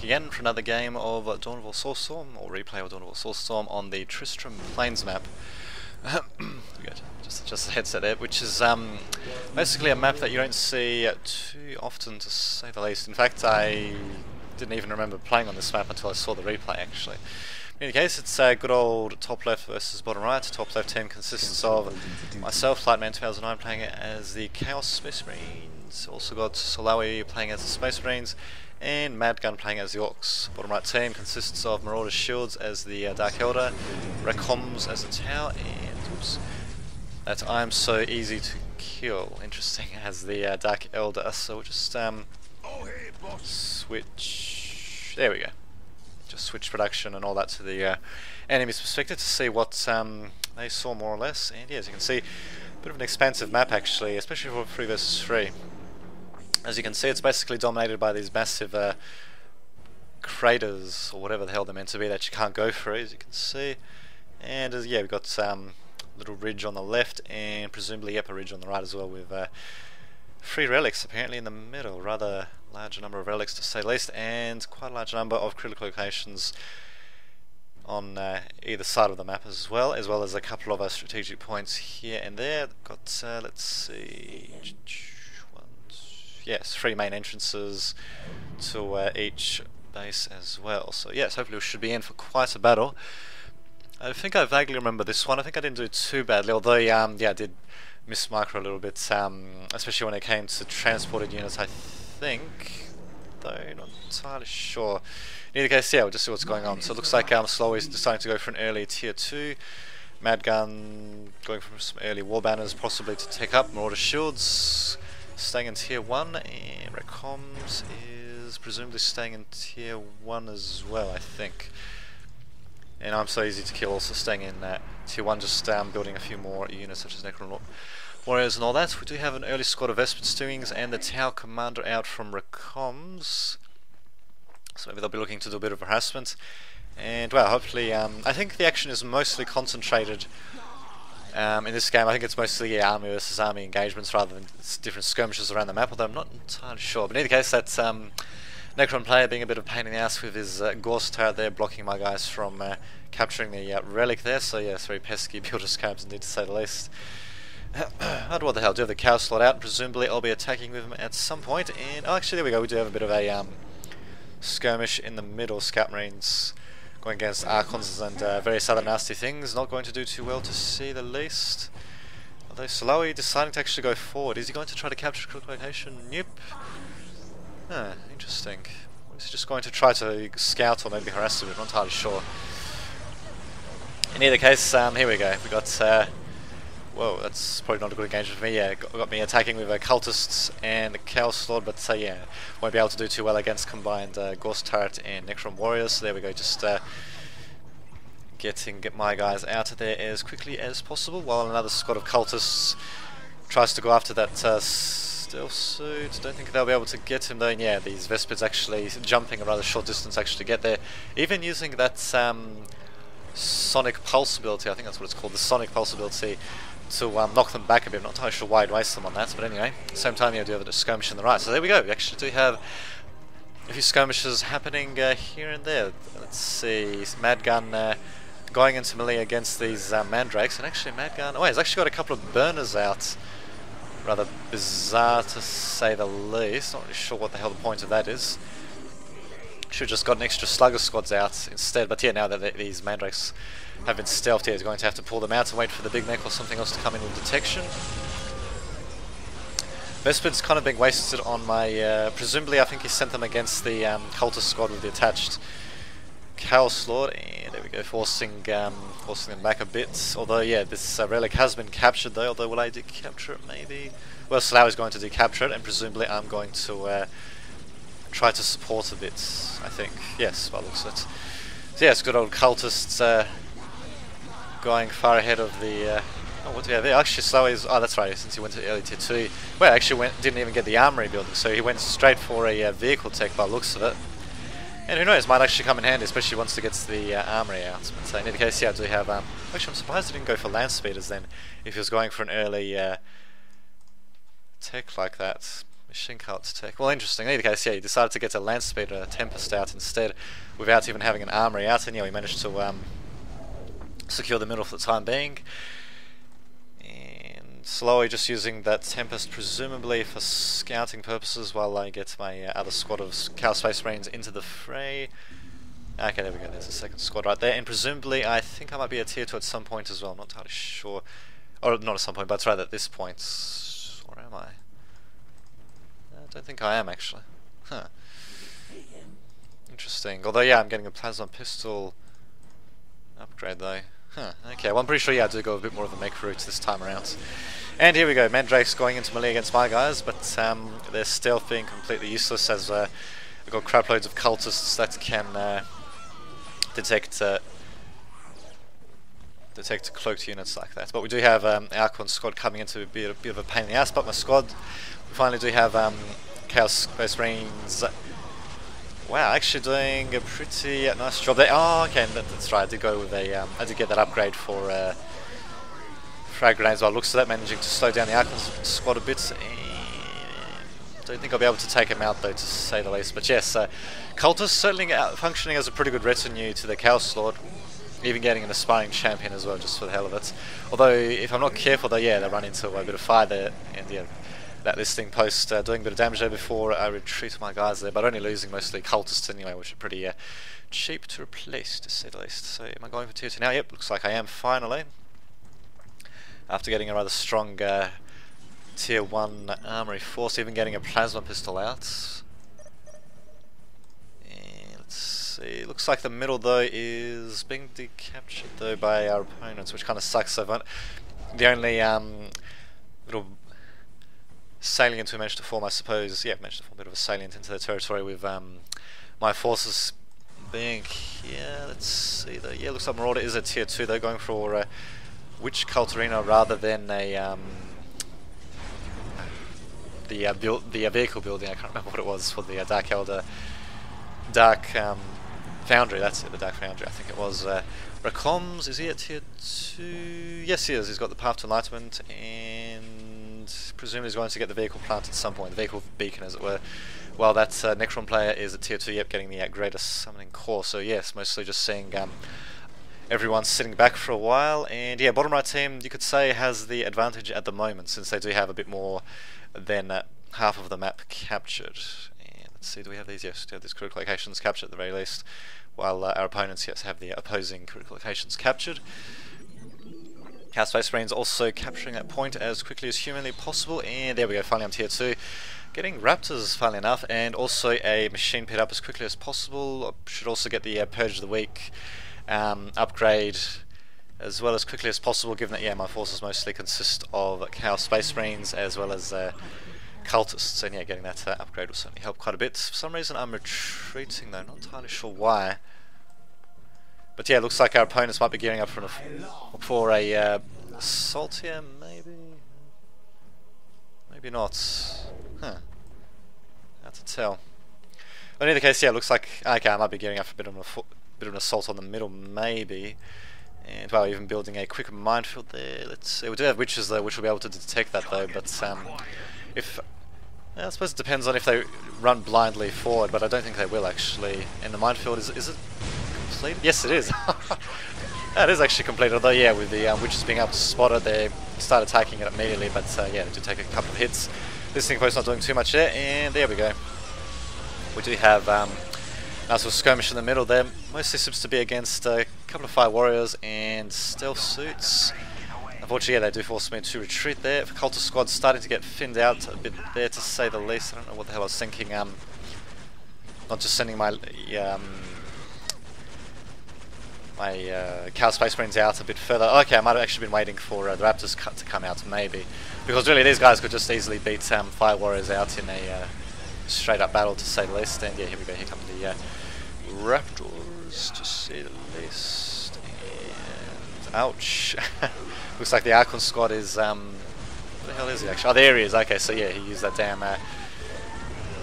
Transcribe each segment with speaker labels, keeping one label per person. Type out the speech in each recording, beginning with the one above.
Speaker 1: back again for another game of Dawn of War Soulstorm, or replay of Dawn of War Soulstorm on the Tristram Plains map. Good. Just a headset there, which is basically a map that you don't see too often, to say the least. In fact, I didn't even remember playing on this map until I saw the replay, actually. In any case, it's a good old top left versus bottom right. Top left team consists of myself, Lightman 2009, playing it as the Chaos Space Marines. Also got Solawi playing as the Space Marines, and Madgun playing as the Orcs. Bottom right team consists of Marauder Shields as the Dark Elder, Recoms as the Tau, and oops, that I'm so easy to kill, interesting, as the Dark Elder. So we'll just switch. There we go. Just switch production and all that to the enemy's perspective to see what they saw more or less. And yeah, as you can see, a bit of an expansive map actually, especially for 3 versus 3. As you can see, it's basically dominated by these massive craters, or whatever the hell they're meant to be, that you can't go through, as you can see. And yeah, we've got a little ridge on the left, and presumably a ridge on the right as well, with 3 relics apparently in the middle. Rather large number of relics to say the least, and quite a large number of critical locations on either side of the map as well as a couple of strategic points here and there. Got let's see, yes, 3 main entrances to each base as well. So yes, hopefully we should be in for quite a battle. I think I vaguely remember this one. I think I didn't do too badly, although yeah, I did miss micro a little bit, especially when it came to transported units, I think, though not entirely sure. In either case, yeah, we'll just see what's going on. So it looks like Slow is deciding to go for an early tier 2. Madgun going for some early war banners, possibly to take up Marauder Shields, staying in tier 1, and Recoms is presumably staying in tier 1 as well, I think. And I'm so easy to kill, also staying in tier 1, just building a few more units such as Necron Warriors and all that. We do have an early squad of Vespid Stewings and the Tau Commander out from Recoms, so maybe they'll be looking to do a bit of harassment. And well, hopefully, I think the action is mostly concentrated in this game. I think it's mostly army versus army engagements rather than different skirmishes around the map, although I'm not entirely sure. But in either case, that's Necron player being a bit of a pain in the ass with his Ghost Tower there, blocking my guys from capturing the relic there. So yeah, it's very pesky builder scabs indeed, to say the least. What the hell, do have the cow slot out, and presumably I'll be attacking with him at some point. And oh, actually there we go, we do have a bit of a skirmish in the middle. Scout Marines going against Archons and various other nasty things. Not going to do too well, to say the least. Although Solawi deciding to actually go forward. Is he going to try to capture critical location? Nope. Interesting. Is he just going to try to scout or maybe harass him? I'm not entirely sure. In either case, here we go. We got whoa, that's probably not a good engagement for me. Yeah, got me attacking with cultists and the Chaos Lord, but yeah, won't be able to do too well against combined Ghost Turret and Necron Warriors. So there we go, just get my guys out of there as quickly as possible, while another squad of cultists tries to go after that stealth suit. Don't think they'll be able to get him though. And yeah, these Vespids actually jumping a rather short distance actually to get there, even using that Sonic Pulse ability. I think that's what it's called, the Sonic Pulse ability, to knock them back a bit. I'm not entirely sure why I'd waste them on that, but anyway, at the same time, you do have a skirmish on the right. So there we go, we actually do have a few skirmishes happening here and there. Let's see, Madgun going into melee against these Mandrakes, and actually Madgun, oh, he's actually got a couple of burners out. Rather bizarre, to say the least. Not really sure what the hell the point of that is. Should have just got an extra slugger squads out instead, but yeah, now that these Mandrakes have been stealthed, he's going to have to pull them out and wait for the big mech or something else to come in with detection. Vespid's kind of being wasted on my, presumably I think he sent them against the cultist squad with the attached Chaos Lord, and there we go, forcing them back a bit. Although yeah, this relic has been captured though, although will I decapture it maybe? Well, Slough is going to decapture it, and presumably I'm going to try to support a bit, I think. Yes, by the looks of it. So yeah, it's good old cultists going far ahead of the oh, what do we have there? Actually, Slow is, oh that's right, since he went to early tier 2. Well, actually didn't even get the armory building, so he went straight for a vehicle tech by the looks of it. And who knows, might actually come in handy, especially once it gets the armory out. But in any case, yeah, I do have, actually I'm surprised he didn't go for land speeders then, if he was going for an early tech like that. Machine cult tech. Well, interesting. In either case, yeah, he decided to get a land speeder Tempest out instead, without even having an armory out, and yeah, we managed to secure the middle for the time being. And slowly just using that Tempest presumably for scouting purposes while I get my other squad of Chaos Space Marines into the fray. Okay, there we go, there's a second squad right there, and presumably I think I might be a tier 2 at some point as well, I'm not entirely sure. Or not at some point, but rather at this point. Or am I? I don't think I am actually. Huh. Interesting. Although yeah, I'm getting a plasma pistol upgrade though. Huh. Okay, well I'm pretty sure yeah I do go a bit more of a mech route this time around. And here we go, Mandrakes going into melee against my guys, but their stealth being completely useless as I've got crap loads of cultists that can detect cloaked units like that. But we do have Alcorn's squad coming in to be a bit of a pain in the ass, but my squad, we finally do have Chaos Space Marines. Wow, actually doing a pretty nice job there. Oh, okay, that's right. I did go with a, I did get that upgrade for frag grenades. Well, looks like that managing to slow down the Archon's squad a bit. Don't think I'll be able to take him out though, to say the least. But yes, Cultists certainly functioning as a pretty good retinue to the Chaos Lord. Even getting an aspiring champion as well, just for the hell of it. Although, if I'm not careful though, yeah, they run into a bit of fire there, and yeah, that listing post doing a bit of damage there before I retreat my guys there, but only losing mostly cultists anyway, which are pretty cheap to replace, to say the least. So am I going for tier 2 now? Yep, looks like I am finally. After getting a rather strong tier 1 armory force, even getting a plasma pistol out. And let's see, looks like the middle though is being decaptured though by our opponents, which kind of sucks. So the only little salient we managed to form, I suppose, yeah, managed to form a bit of a salient into the territory with my forces being here. Let's see though, yeah, looks like Marauder is a tier 2 though, going for Witch Cult Arena rather than a the vehicle building. I can't remember what it was for the Dark Elder, Dark Foundry. That's it, the Dark Foundry. I think it was. Racoms, is he at tier 2? Yes, he is. He's got the Path to Enlightenment, and presumably he's going to get the vehicle plant at some point, the vehicle beacon, as it were. While that Necron player is at tier 2. Yep, getting the greatest summoning core. So yes, mostly just seeing everyone's sitting back for a while, and yeah, bottom right team you could say has the advantage at the moment, since they do have a bit more than half of the map captured. And let's see, do we have these? Yes, we have these critical locations captured at the very least, while our opponents, yes, have the opposing critical locations captured. Chaos Space Marines also capturing that point as quickly as humanly possible, and there we go, finally I'm tier 2. Getting Raptors, funnily enough, and also a machine pit up as quickly as possible. Should also get the Purge of the Week upgrade as well as quickly as possible, given that yeah, my forces mostly consist of Chaos Space Marines as well as cultists, and yeah, getting that upgrade will certainly help quite a bit. For some reason I'm retreating though, not entirely sure why. But yeah, looks like our opponents might be gearing up for a assault here, maybe? Maybe not. Huh. Hard to tell. But in either case, yeah, looks like okay, I might be gearing up for a bit of an assault on the middle, maybe. And well, even building a quick minefield there. Let's see. We do have witches though, which will be able to detect that though. But if I suppose it depends on if they run blindly forward, but I don't think they will actually. And the minefield is it completed? Yes, it is. That is actually completed. Although yeah, with the witches being able to spot it, they start attacking it immediately. But yeah, they do take a couple of hits. This thing post not doing too much there, and there we go. We do have nice little skirmish in the middle there. Mostly seems to be against a couple of Fire Warriors and Stealth Suits. Unfortunately, yeah, they do force me to retreat there. Cultist squad starting to get thinned out a bit there, to say the least. I don't know what the hell I was thinking. Not just sending my Chaos Space Marines out a bit further. Okay, I might have actually been waiting for the Raptors to come out, maybe. Because really, these guys could just easily beat Fire Warriors out in a straight up battle, to say the least. And yeah, here we go, here come the Raptors, to say the least. And ouch. Looks like the Archon squad is what the hell is he actually? Oh, there he is. Okay, so yeah, he used that damn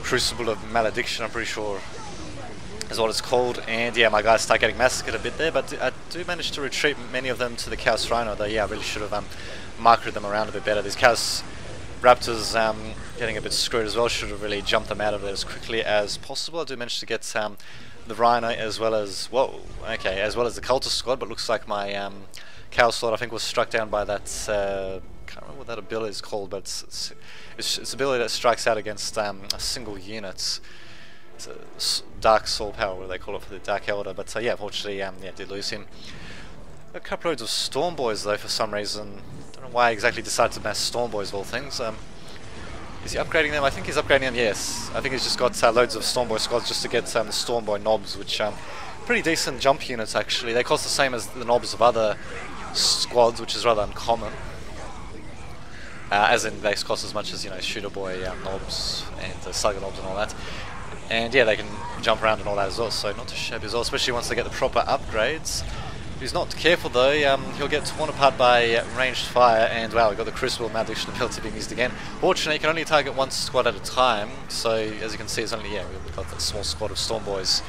Speaker 1: Crucible of Malediction, I'm pretty sure is what it's called. And yeah, my guys start getting massacred a bit there, but I do manage to retreat many of them to the Chaos Rhino, though yeah, I really should have marketed them around a bit better. These Chaos Raptors getting a bit screwed as well. Should have really jumped them out of there as quickly as possible. I do manage to get the Rhino as well as as well as the Cultist squad, but looks like my Cow slot I think was struck down by that. Can't remember what that ability is called, but it's an ability that strikes out against a single unit. It's a Dark Soul Power, what do they call it, for the Dark Elder. But yeah, unfortunately, did lose him. A couple loads of Storm Boys though for some reason. Don't know why I exactly decided to mass Storm Boys of all things. Is he upgrading them? I think he's upgrading them, yes. I think he's just got loads of Storm Boy squads just to get the Storm Boy knobs, which pretty decent jump units actually. They cost the same as the knobs of other squads, which is rather uncommon. As in, they cost as much as, Shooter Boy knobs and Slugger knobs and all that. And yeah, they can jump around and all that as well, so not too shabby as well, especially once they get the proper upgrades. If he's not careful though, he'll get torn apart by ranged fire, and wow, we've got the Crucible Malediction ability being used again. Fortunately, you can only target one squad at a time, so as you can see, it's only, we've got that small squad of Storm Boys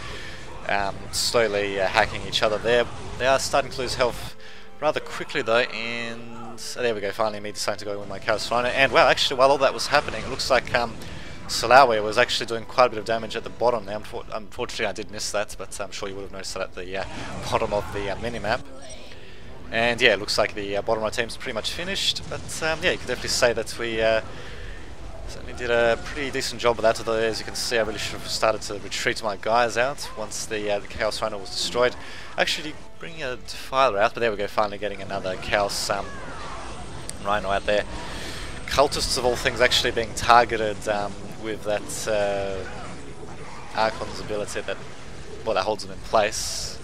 Speaker 1: slowly hacking each other there. They are starting to lose health rather quickly though, and there we go, finally me deciding to go with my Chaos Rhino. And wow, actually while all that was happening, it looks like Salawi was actually doing quite a bit of damage at the bottom there. Unfortunately I did miss that, but I'm sure you would have noticed that at the bottom of the minimap. And yeah, it looks like the bottom right team's pretty much finished, but yeah, you can definitely say that we certainly did a pretty decent job of that, although as you can see I really should have started to retreat my guys out once the Chaos Rhino was destroyed. Actually bringing a Defiler out, but there we go, finally getting another Chaos Rhino out there. Cultists of all things actually being targeted with that Archon's ability that holds them in place.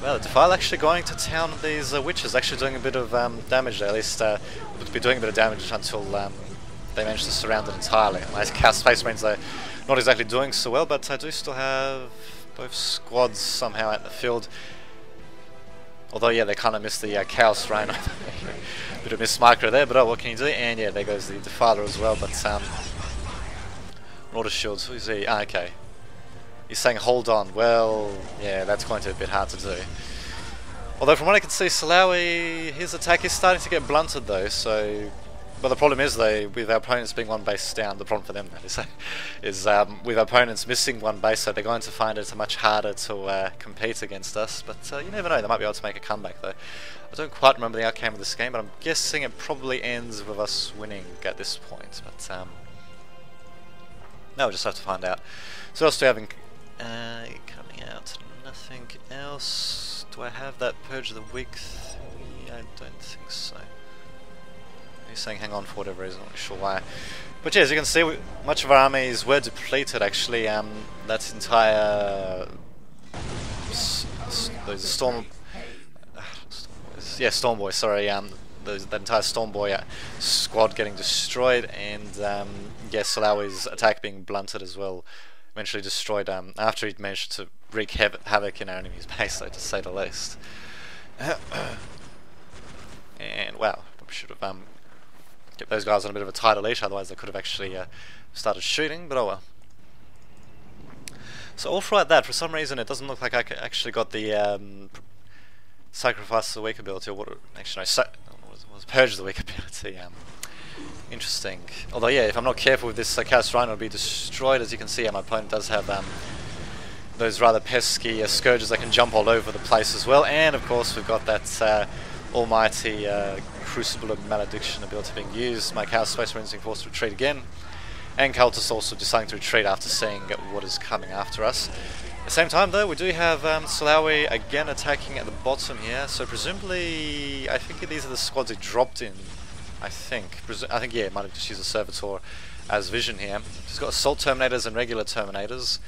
Speaker 1: Well, the Defiler actually going to town with these witches, actually doing a bit of damage there, at least would be doing a bit of damage until they manage to surround it entirely. My Chaos Space Marines are not exactly doing so well, but I do still have both squads somehow at the field. Although yeah, they kind of missed the Chaos Rhino. Bit of miss micro there, but oh, what can you do? And yeah, there goes the Defiler as well, but Order Shields, who's he? Ah, okay. He's saying hold on. Well, yeah, that's going to be a bit hard to do. Although from what I can see, Salawi, his attack is starting to get blunted though, so... But the problem is though, with our opponents being one base down, the problem for them that is with our opponents missing one base, so they're going to find it much harder to compete against us. But you never know, they might be able to make a comeback though. I don't quite remember the outcome of this game, but I'm guessing it probably ends with us winning at this point. But no, we'll just have to find out. So what else do we have coming out? Nothing else. Do I have that Purge of the Week thing? I don't think so. He's saying hang on for whatever reason, I'm not sure why. But yeah, as you can see, much of our armies were depleted actually. That entire Storm Boy, sorry, that entire Storm Boy squad getting destroyed, and yeah, Salawi's attack being blunted as well, eventually destroyed after he'd managed to wreak havoc in our enemy's base, so to say the least. And wow, I should have kept those guys on a bit of a tighter leash, otherwise they could have actually started shooting, but oh well. So all throughout that, for some reason it doesn't look like I actually got the Sacrifice of the Weak ability, or what? Actually, no, was Purge of the Weak ability. Interesting. Although, yeah, if I'm not careful with this, Chaos Rhino will be destroyed. As you can see, my opponent does have those rather pesky scourges that can jump all over the place as well. And of course, we've got that almighty Crucible of Malediction ability being used. My Chaos Space Marines being forced to retreat again, and Cultists also deciding to retreat after seeing what is coming after us. At the same time though, we do have Salawi again attacking at the bottom here, so presumably, I think these are the squads he dropped in, I think yeah, he might have just used a Servitor as vision here. He's got Assault Terminators and regular Terminators,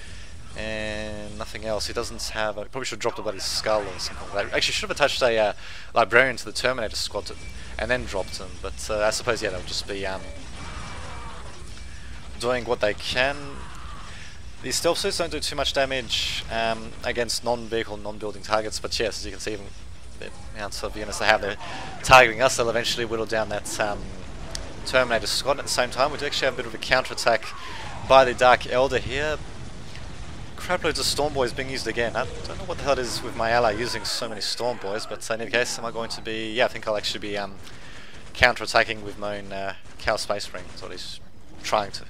Speaker 1: and nothing else. He doesn't have, probably should have dropped a bloody Skull or something like that. Actually should have attached a Librarian to the Terminator squad and then dropped him, but I suppose yeah, they'll just be doing what they can. These stealth suits don't do too much damage against non-vehicle, non-building targets, but yes, as you can see, even the amounts of units they have, they're targeting us, they'll eventually whittle down that Terminator squad. At the same time, we do actually have a bit of a counter-attack by the Dark Elder here. craploads of Storm Boys being used again. I don't know what the hell it is with my ally using so many Storm Boys, but in any case, am I going to be... Yeah, I think I'll actually be counter-attacking with my own Cow Space Ring. That's what he's trying to.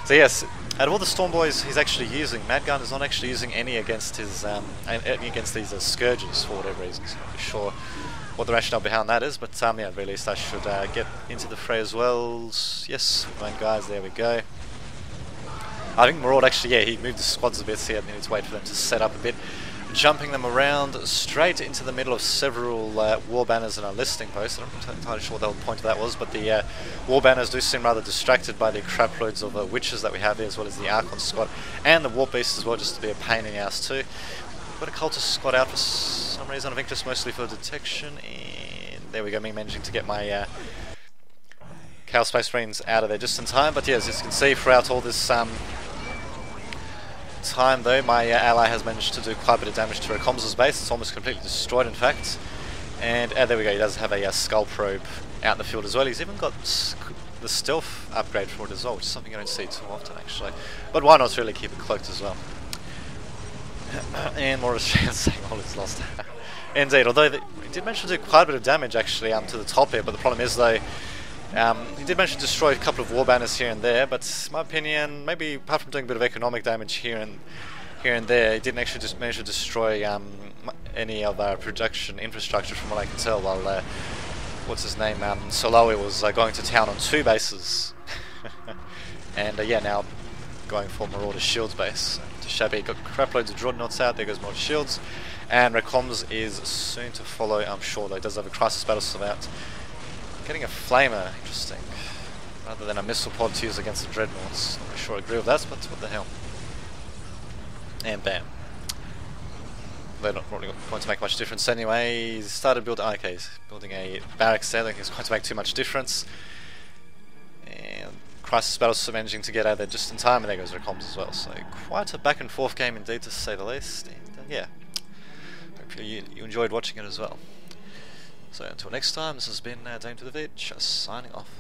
Speaker 1: So yes, out of all the Storm Boys he's actually using, Madgun is not actually using any against his against these Scourges for whatever reason. So I'm not sure what the rationale behind that is, but yeah, at least I should get into the fray as well. Yes, my guys, there we go. I think Maraud actually, yeah, he moved the squads a bit, so he needed to wait for them to set up a bit. Jumping them around straight into the middle of several war banners and our listing posts. I'm not entirely sure what the whole point of that was, but the war banners do seem rather distracted by the craploads of witches that we have here, as well as the Archon squad, and the warp beast as well, just to be a pain in the ass too. Got a cultist squad out for some reason, I think just mostly for detection, and there we go, me managing to get my Cow Space Marines out of there just in time. But yeah, as you can see, throughout all this time though, my ally has managed to do quite a bit of damage to Recom's base. It's almost completely destroyed in fact, and there we go, he does have a skull probe out in the field as well. He's even got the stealth upgrade for it as well, which is something I don't see too often actually, but why not really keep it cloaked as well. And more Australians saying all is lost. Indeed, although he did mention to do quite a bit of damage actually to the top here, but the problem is though, he did manage to destroy a couple of war banners here and there, but in my opinion, maybe apart from doing a bit of economic damage here and there, he didn't actually just manage to destroy any of our production infrastructure from what I can tell, while what's his name, Solowi was going to town on 2 bases. And yeah, now going for Marauder Shields base. To Shabby, got craploads of Dreadnoughts out, there goes Marauder Shields, and Recoms is soon to follow, I'm sure, though. He does have a Crisis Battle Storm out. Getting a Flamer, interesting, rather than a missile pod to use against the Dreadnoughts. Not sure I agree with that, but what the hell. And bam. They're not really going to make much difference anyway. He started building, okay, he's building a barracks there. I don't think it's going to make too much difference. And Crisis Battle Storm managing to get out there just in time, and there goes Recoms as well. So quite a back and forth game indeed, to say the least. And yeah, hopefully you enjoyed watching it as well. So until next time, this has been Dame to the Vidge, signing off.